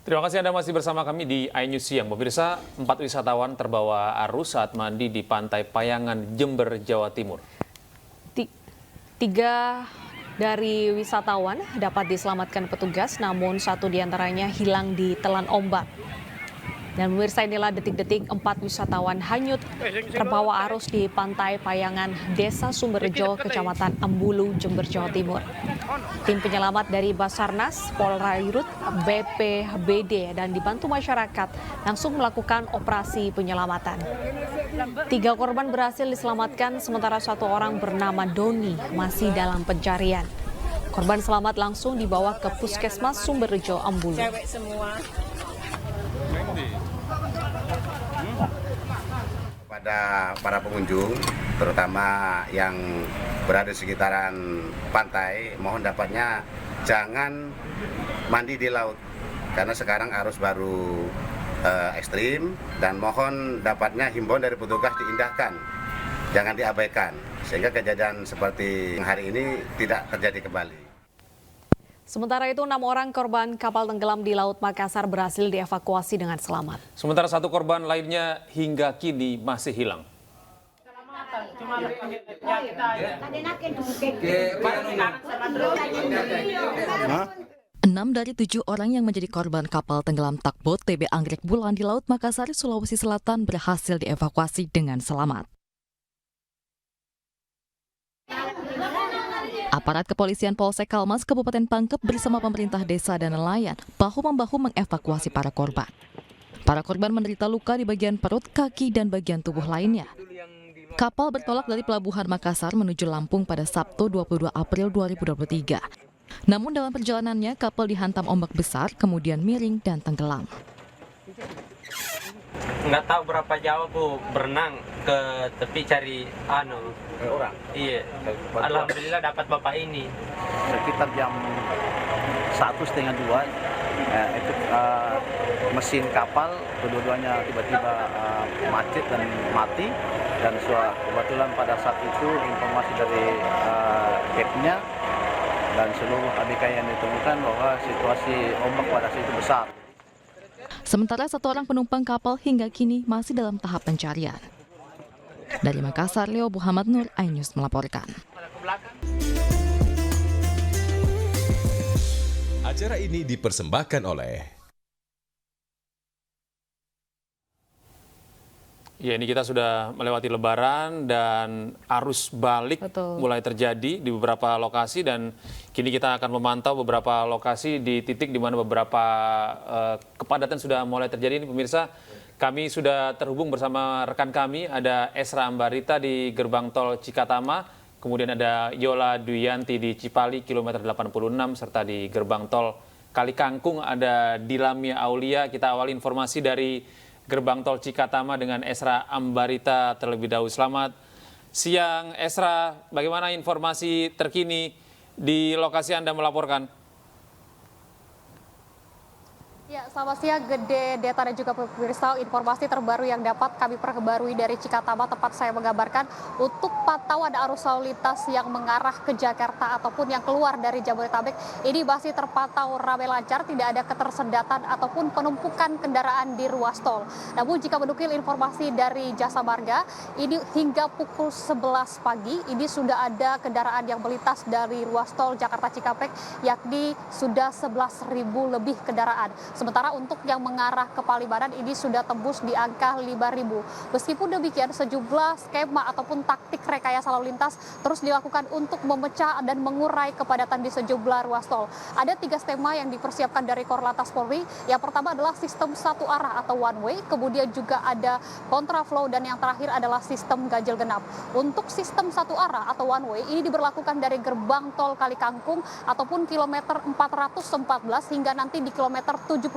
Terima kasih Anda masih bersama kami di iNews Siang. Pemirsa, 4 wisatawan terbawa arus saat mandi di Pantai Payangan, Jember, Jawa Timur. Tiga dari wisatawan dapat diselamatkan petugas, namun satu diantaranya hilang di telan ombak. Dan pemirsa, inilah detik-detik 4 wisatawan hanyut terbawa arus di Pantai Payangan, Desa Sumberjo, Kecamatan Ambulu, Jember, Jawa Timur. Tim penyelamat dari Basarnas, Polrairut, BPBD, dan dibantu masyarakat langsung melakukan operasi penyelamatan. 3 korban berhasil diselamatkan, sementara 1 orang bernama Doni masih dalam pencarian. Korban selamat langsung dibawa ke Puskesmas Sumberjo, Ambulu. Pada para pengunjung, terutama yang berada di sekitaran pantai, mohon dapatnya jangan mandi di laut karena sekarang arus baru ekstrim, dan mohon dapatnya himbauan dari petugas diindahkan, jangan diabaikan sehingga kejadian seperti hari ini tidak terjadi kembali. Sementara itu, 6 orang korban kapal tenggelam di Laut Makassar berhasil dievakuasi dengan selamat. Sementara 1 korban lainnya hingga kini masih hilang. 6 dari 7 orang yang menjadi korban kapal tenggelam takbot TB Anggrek Bulan di Laut Makassar, Sulawesi Selatan berhasil dievakuasi dengan selamat. Aparat kepolisian Polsek Kalmas, Kabupaten Pangkep bersama pemerintah desa dan nelayan bahu-membahu mengevakuasi para korban. Para korban menderita luka di bagian perut, kaki, dan bagian tubuh lainnya. Kapal bertolak dari Pelabuhan Makassar menuju Lampung pada Sabtu 22 April 2023. Namun dalam perjalanannya kapal dihantam ombak besar, kemudian miring dan tenggelam. Nggak tahu berapa jauh aku berenang ke tepi cari orang. Iya. Alhamdulillah dapat bapak ini. Sekitar jam 1:30 itu mesin kapal kedua-duanya tiba-tiba macet dan mati, dan kebetulan pada saat itu informasi dari capnya dan seluruh ABK yang ditemukan bahwa situasi ombak pada saat itu besar. Sementara 1 orang penumpang kapal hingga kini masih dalam tahap pencarian. Dari Makassar, Leo Muhammad Nur, iNews melaporkan. Acara ini dipersembahkan oleh... Ya, ini kita sudah melewati Lebaran dan arus balik mulai terjadi di beberapa lokasi, dan kini kita akan memantau beberapa lokasi di titik di mana beberapa kepadatan sudah mulai terjadi. Ini pemirsa, kami sudah terhubung bersama rekan kami, ada Esra Ambarita di gerbang tol Cikatama, kemudian ada Yola Duyanti di Cipali kilometer 86, serta di gerbang tol Kalikangkung ada Dilamia Aulia. Kita awali informasi dari gerbang tol Cikatama dengan Esra Ambarita terlebih dahulu. Selamat siang Esra, bagaimana informasi terkini di lokasi Anda melaporkan? Ya, selamat siang Gede Deta dan juga pemirsa. Informasi terbaru yang dapat kami perbarui dari Cikatama, tempat saya menggambarkan untuk pantauan arus lalu lintas yang mengarah ke Jakarta ataupun yang keluar dari Jabodetabek ini masih terpantau ramai lancar, tidak ada ketersendatan ataupun penumpukan kendaraan di ruas tol. Namun jika menukil informasi dari Jasa Marga, ini hingga pukul 11 pagi ini sudah ada kendaraan yang melintas dari ruas tol Jakarta Cikampek, yakni sudah 11.000 lebih kendaraan. Sementara untuk yang mengarah ke Palimanan ini sudah tembus di angka 5.000. Meskipun demikian, sejumlah skema ataupun taktik rekayasa lalu lintas terus dilakukan untuk memecah dan mengurai kepadatan di sejumlah ruas tol. Ada 3 skema yang dipersiapkan dari Korlantas Polri. Yang pertama adalah sistem 1 arah atau one way, kemudian juga ada kontraflow, dan yang terakhir adalah sistem ganjil genap. Untuk sistem 1 arah atau one way ini diberlakukan dari gerbang tol Kalikangkung ataupun kilometer 414 hingga nanti di kilometer 72.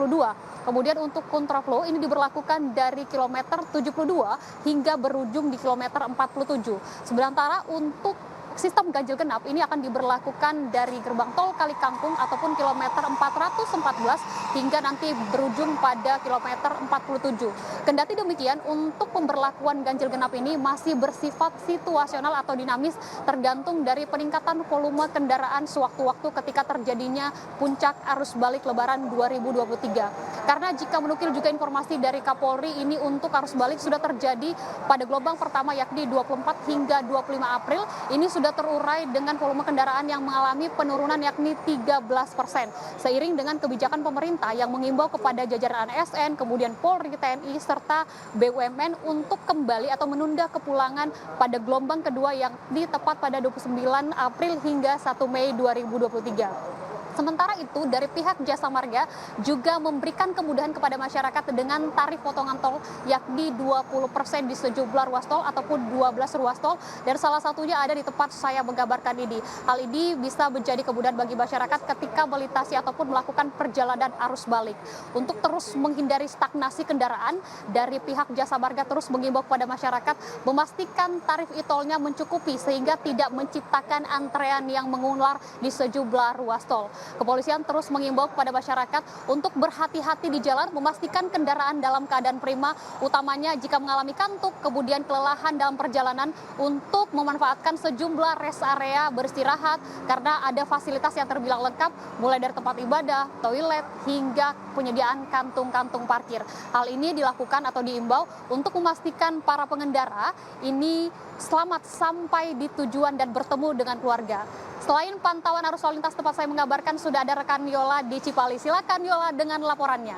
Kemudian untuk kontraflow ini diberlakukan dari kilometer 72 hingga berujung di kilometer 47. Sementara untuk sistem ganjil genap ini akan diberlakukan dari gerbang tol Kali Kangkung ataupun kilometer 414 hingga nanti berujung pada kilometer 47. Kendati demikian, untuk pemberlakuan ganjil genap ini masih bersifat situasional atau dinamis, tergantung dari peningkatan volume kendaraan sewaktu-waktu ketika terjadinya puncak arus balik Lebaran 2023. Karena jika menukil juga informasi dari Kapolri, ini untuk arus balik sudah terjadi pada gelombang pertama yakni 24 hingga 25 April. Ini sudah terurai dengan volume kendaraan yang mengalami penurunan yakni 13%. Seiring dengan kebijakan pemerintah yang mengimbau kepada jajaran ASN, kemudian Polri, TNI, serta BUMN untuk kembali atau menunda kepulangan pada gelombang kedua yang tepat pada 29 April hingga 1 Mei 2023. Sementara itu, dari pihak Jasa Marga juga memberikan kemudahan kepada masyarakat dengan tarif potongan tol yakni 20% di sejumlah ruas tol ataupun 12 ruas tol, dan salah satunya ada di tempat saya menggambarkan ini. Hal ini bisa menjadi kemudahan bagi masyarakat ketika melintasi ataupun melakukan perjalanan arus balik. Untuk terus menghindari stagnasi kendaraan, dari pihak Jasa Marga terus mengimbau kepada masyarakat memastikan tarif e-tolnya mencukupi sehingga tidak menciptakan antrean yang mengular di sejumlah ruas tol. Kepolisian terus mengimbau kepada masyarakat untuk berhati-hati di jalan, memastikan kendaraan dalam keadaan prima, utamanya jika mengalami kantuk, kemudian kelelahan dalam perjalanan, untuk memanfaatkan sejumlah rest area beristirahat karena ada fasilitas yang terbilang lengkap, mulai dari tempat ibadah, toilet, hingga penyediaan kantung-kantung parkir. Hal ini dilakukan atau diimbau untuk memastikan para pengendara ini selamat sampai di tujuan dan bertemu dengan keluarga. Selain pantauan arus lalu lintas, tempat saya mengabarkan sudah ada rekan Yola di Cipali. Silakan Yola dengan laporannya.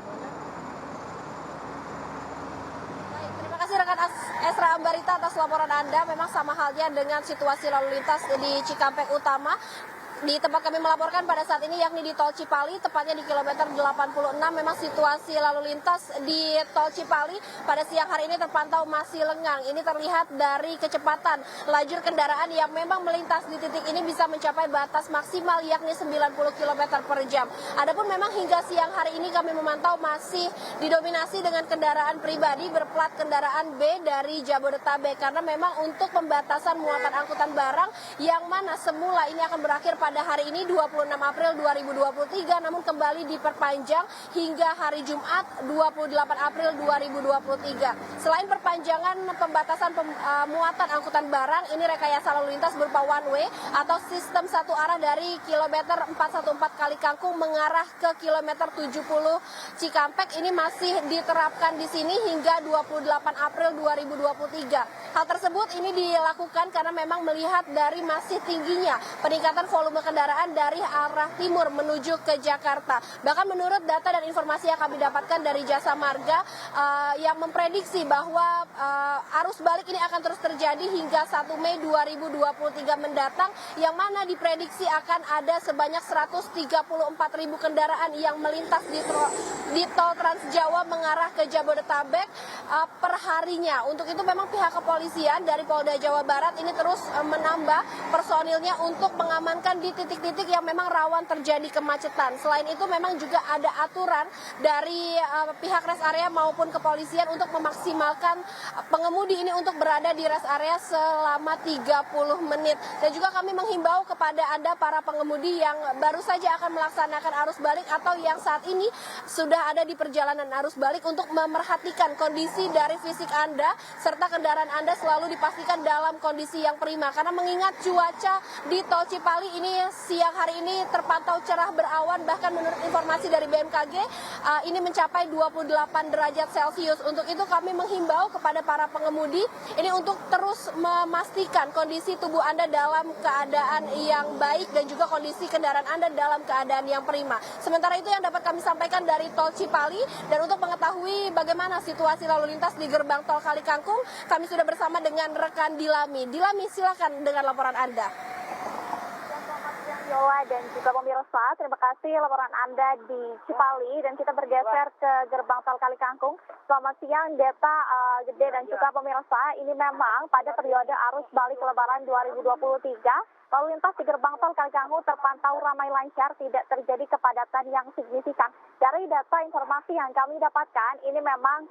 Baik, terima kasih rekan Esra Ambarita atas laporan Anda. Memang sama halnya dengan situasi lalu lintas di Cikampek Utama. Di tempat kami melaporkan pada saat ini yakni di Tol Cipali, tepatnya di kilometer 86, memang situasi lalu lintas di Tol Cipali pada siang hari ini terpantau masih lengang. Ini terlihat dari kecepatan lajur kendaraan yang memang melintas di titik ini bisa mencapai batas maksimal yakni 90 km per jam. Adapun memang hingga siang hari ini kami memantau masih didominasi dengan kendaraan pribadi berplat kendaraan B dari Jabodetabek, karena memang untuk pembatasan muatan angkutan barang yang mana semula ini akan berakhir pada hari ini 26 April 2023, namun kembali diperpanjang hingga hari Jumat 28 April 2023. Selain perpanjangan pembatasan muatan angkutan barang, ini rekayasa lalu lintas berupa one way atau sistem satu arah dari kilometer 414 Kali Kangkung mengarah ke kilometer 70 Cikampek ini masih diterapkan di sini hingga 28 April 2023. Hal tersebut ini dilakukan karena memang melihat dari masih tingginya peningkatan volume kendaraan dari arah timur menuju ke Jakarta. Bahkan menurut data dan informasi yang kami dapatkan dari Jasa Marga yang memprediksi bahwa arus balik ini akan terus terjadi hingga 1 Mei 2023 mendatang, yang mana diprediksi akan ada sebanyak 134.000 kendaraan yang melintas di tol Trans Jawa mengarah ke Jabodetabek per harinya. Untuk itu memang pihak kepolisian dari Polda Jawa Barat ini terus menambah personilnya untuk mengamankan di titik-titik yang memang rawan terjadi kemacetan. Selain itu memang juga ada aturan dari pihak rest area maupun kepolisian untuk memaksimalkan pengemudi ini untuk berada di rest area selama 30 menit. Dan juga kami menghimbau kepada Anda para pengemudi yang baru saja akan melaksanakan arus balik atau yang saat ini sudah ada di perjalanan arus balik untuk memerhatikan kondisi dari fisik Anda serta kendaraan Anda selalu dipastikan dalam kondisi yang prima. Karena mengingat cuaca di Tol Cipali ini siang hari ini terpantau cerah berawan, bahkan menurut informasi dari BMKG ini mencapai 28 derajat Celcius. Untuk itu kami menghimbau kepada para pengemudi ini untuk terus memastikan kondisi tubuh Anda dalam keadaan yang baik dan juga kondisi kendaraan Anda dalam keadaan yang prima. Sementara itu yang dapat kami sampaikan dari Tol Cipali, dan untuk mengetahui bagaimana situasi lalu lintas di gerbang Tol Kali Kangkung, kami sudah bersama dengan rekan Dilami. Dilami, silakan dengan laporan Anda. Yola dan juga pemirsa, terima kasih laporan Anda di Cipali, dan kita bergeser ke gerbang tol Kali Kangkung. Selamat siang Deta, Gede dan juga pemirsa. Ini memang pada periode arus balik Lebaran 2023 lalu lintas di gerbang tol Kalikangkung terpantau ramai lancar, tidak terjadi kepadatan yang signifikan. Dari data informasi yang kami dapatkan, ini memang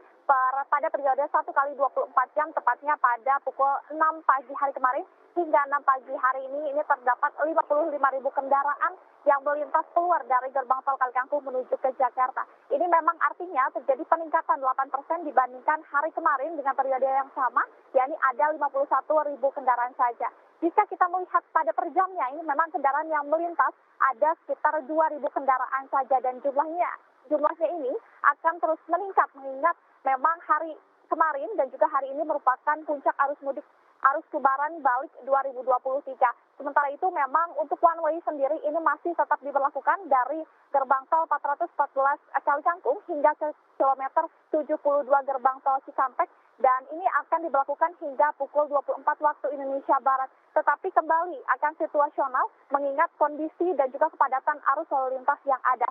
pada periode 1 kali 24 jam, tepatnya pada pukul 6 pagi hari kemarin hingga 6 pagi hari ini terdapat 55.000 kendaraan yang melintas keluar dari gerbang tol Kalikangkung menuju ke Jakarta. Ini memang artinya terjadi peningkatan 8% dibandingkan hari kemarin dengan periode yang sama, yakni ada 51.000 kendaraan saja. Jika kita melihat pada per jamnya, ini memang kendaraan yang melintas ada sekitar 2.000 kendaraan saja, dan jumlahnya ini akan terus meningkat mengingat memang hari kemarin dan juga hari ini merupakan puncak arus lebaran balik 2023. Sementara itu memang untuk one way sendiri ini masih tetap diberlakukan dari gerbang tol 414 Kalikangkung hingga ke kilometer 72 gerbang tol Cikampek, dan ini akan diberlakukan hingga pukul 24 waktu Indonesia Barat. Tetapi kembali akan situasional mengingat kondisi dan juga kepadatan arus lalu lintas yang ada.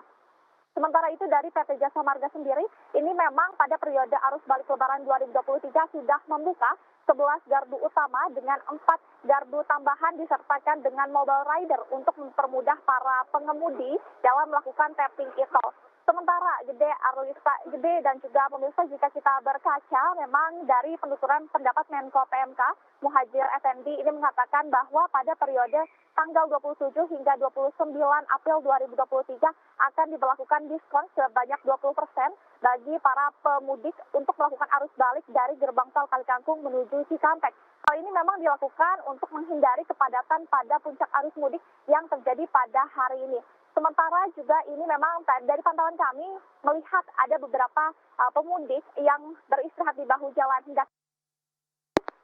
Sementara itu dari PT Jasa Marga sendiri, ini memang pada periode arus balik lebaran 2023 sudah membuka 11 gardu utama dengan 4 gardu tambahan disertakan dengan mobile rider untuk mempermudah para pengemudi dalam melakukan tapping e-tol. Sementara Gede dan juga pemirsa, jika kita berkaca, memang dari penuturan pendapat Menko PMK Muhadjir Effendi ini mengatakan bahwa pada periode tanggal 27 hingga 29 April 2023 akan diberlakukan diskon sebanyak 20% bagi para pemudik untuk melakukan arus balik dari gerbang tol Kalikangkung menuju Cikampek. Hal ini memang dilakukan untuk menghindari kepadatan pada puncak arus mudik yang terjadi pada hari ini. Sementara juga ini memang dari pantauan kami melihat ada beberapa pemudik yang beristirahat di bahu jalan hingga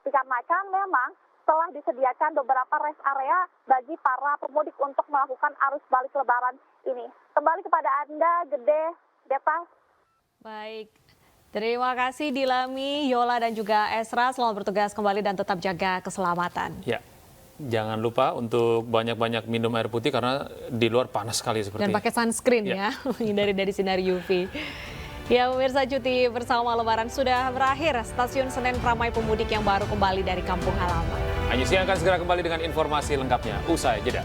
dikarenakan memang telah disediakan beberapa rest area bagi para pemudik untuk melakukan arus balik lebaran ini. Kembali kepada Anda, Gede, Deta. Baik, terima kasih Dilami, Yola dan juga Esra. Selamat bertugas kembali dan tetap jaga keselamatan. Ya. Jangan lupa untuk banyak-banyak minum air putih karena di luar panas sekali seperti ini. Dan pakai sunscreen ya, menghindari dari sinar UV. Ya, pemirsa, cuti bersama Lebaran sudah berakhir. Stasiun Senen ramai pemudik yang baru kembali dari kampung halaman. Ayu Siang akan segera kembali dengan informasi lengkapnya. Usai jeda.